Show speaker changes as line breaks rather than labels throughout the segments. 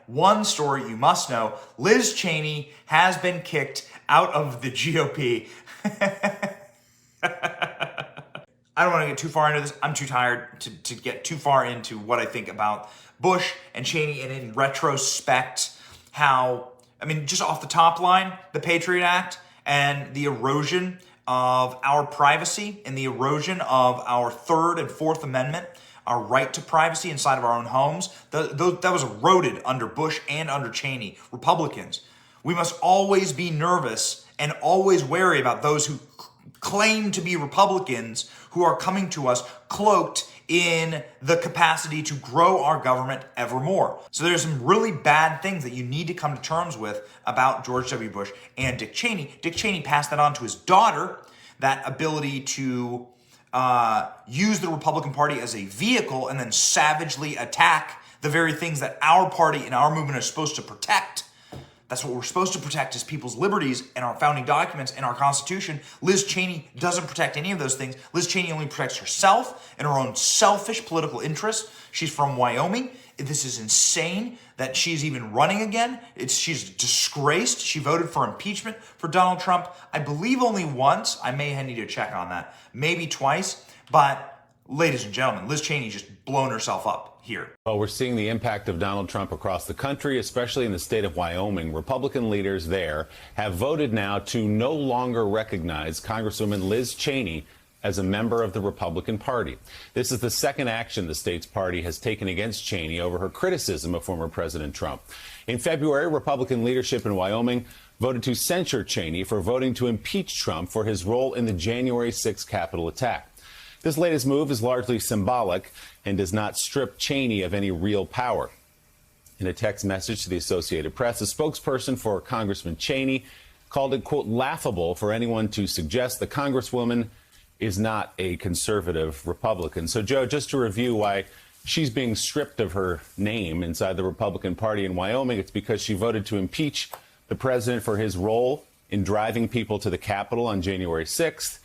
one story you must know. Liz Cheney has been kicked out of the GOP. I don't want to get too far into this. I'm too tired to get too far into what I think about Bush and Cheney, and in retrospect, just off the top line, the Patriot Act and the erosion of our privacy and the erosion of our Third and Fourth Amendment, our right to privacy inside of our own homes, that was eroded under Bush and under Cheney. Republicans, we must always be nervous and always wary about those who claim to be Republicans who are coming to us cloaked in the capacity to grow our government ever more. So there's some really bad things that you need to come to terms with about George W. Bush and Dick Cheney. Dick Cheney passed that on to his daughter, that ability to use the Republican Party as a vehicle and then savagely attack the very things that our party and our movement are supposed to protect. That's what we're supposed to protect, is people's liberties and our founding documents and our Constitution. Liz Cheney doesn't protect any of those things. Liz Cheney only protects herself and her own selfish political interests. She's from Wyoming. This is insane that she's even running again. She's disgraced. She voted for impeachment for Donald Trump, I believe only once. I may need to check on that. Maybe twice. But ladies and gentlemen, Liz Cheney just blown herself up here.
Well, we're seeing the impact of Donald Trump across the country, especially in the state of Wyoming. Republican leaders there have voted now to no longer recognize Congresswoman Liz Cheney as a member of the Republican Party. This is the second action the state's party has taken against Cheney over her criticism of former President Trump. In February, Republican leadership in Wyoming voted to censure Cheney for voting to impeach Trump for his role in the January 6th Capitol attack. This latest move is largely symbolic and does not strip Cheney of any real power. In a text message to the Associated Press, a spokesperson for Congressman Cheney called it, quote, laughable for anyone to suggest the Congresswoman is not a conservative Republican. So, Joe, just to review why she's being stripped of her name inside the Republican Party in Wyoming, it's because she voted to impeach the president for his role in driving people to the Capitol on January 6th,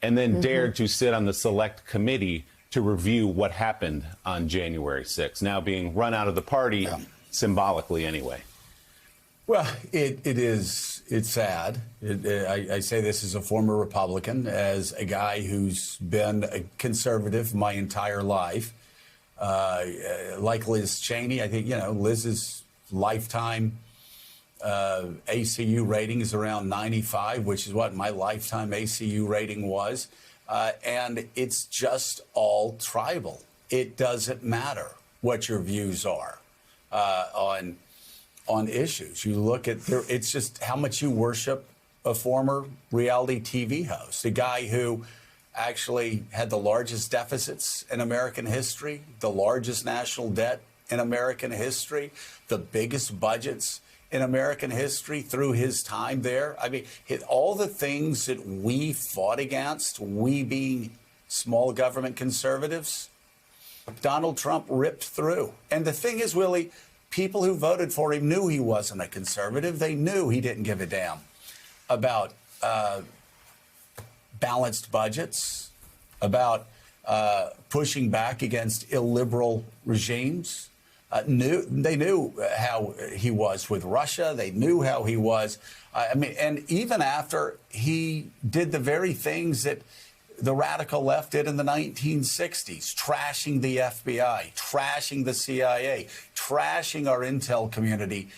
and then dared to sit on the select committee to review what happened on January 6th, now being run out of the party, symbolically anyway.
Well, it's sad. I say this as a former Republican, as a guy who's been a conservative my entire life. Like Liz Cheney, I think, Liz's lifetime ACU rating is around 95, which is what my lifetime ACU rating was. And it's just all tribal. It doesn't matter what your views are on issues. You look at it's just how much you worship a former reality TV host, a guy who actually had the largest deficits in American history, the largest national debt in American history, the biggest budgets in American history through his time there. I mean, all the things that we fought against, we being small government conservatives, Donald Trump ripped through. And the thing is, Willie, people who voted for him knew he wasn't a conservative. They knew he didn't give a damn about balanced budgets, about pushing back against illiberal regimes. They knew how he was with Russia. They knew how he was. And even after he did the very things that the radical left did in the 1960s, trashing the FBI, trashing the CIA, trashing our intel community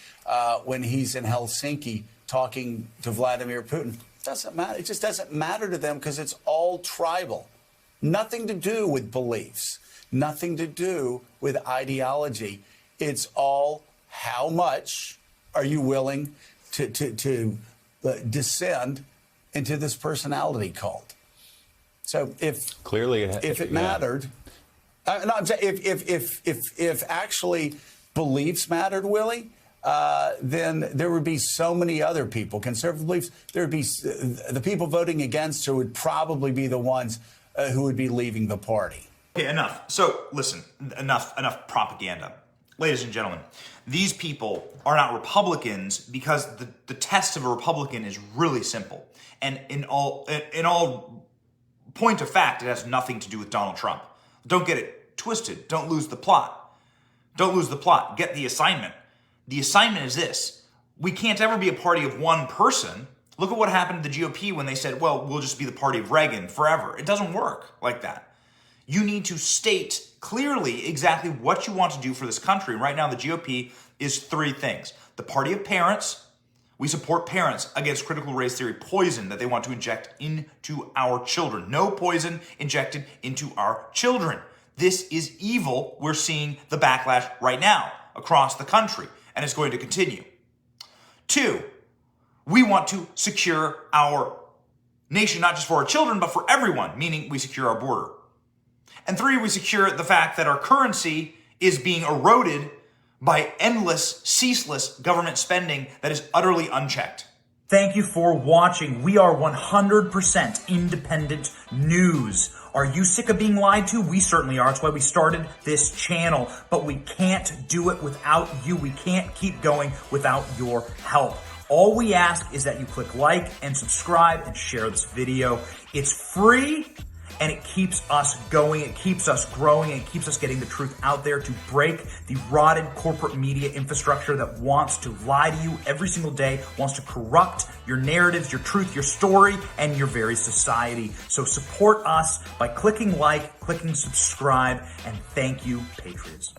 when he's in Helsinki talking to Vladimir Putin. Doesn't matter. It just doesn't matter to them because it's all tribal. Nothing to do with beliefs. Nothing to do with ideology. It's all how much are you willing to descend into this personality cult. So if it mattered, I'm saying if actually beliefs mattered, Willie, then there would be so many other people, conservative beliefs. There would be the people voting against her would probably be the ones who would be leaving the party.
Okay, enough. So listen, enough propaganda. Ladies and gentlemen, these people are not Republicans because the test of a Republican is really simple. And in all point of fact, it has nothing to do with Donald Trump. Don't get it twisted. Don't lose the plot. Don't lose the plot. Get the assignment. The assignment is this. We can't ever be a party of one person. Look at what happened to the GOP when they said, well, we'll just be the party of Reagan forever. It doesn't work like that. You need to state clearly exactly what you want to do for this country. And right now, the GOP is three things. The party of parents. We support parents against critical race theory poison that they want to inject into our children. No poison injected into our children. This is evil. We're seeing the backlash right now across the country, and it's going to continue. 2, we want to secure our nation, not just for our children, but for everyone, meaning we secure our border. And 3, we secure the fact that our currency is being eroded by endless, ceaseless government spending that is utterly unchecked. Thank you for watching. We are 100% independent news. Are you sick of being lied to? We certainly are. That's why we started this channel. But we can't do it without you. We can't keep going without your help. All we ask is that you click like and subscribe and share this video. It's free. And it keeps us going, it keeps us growing, and it keeps us getting the truth out there to break the rotted corporate media infrastructure that wants to lie to you every single day, wants to corrupt your narratives, your truth, your story, and your very society. So support us by clicking like, clicking subscribe, and thank you, Patriots.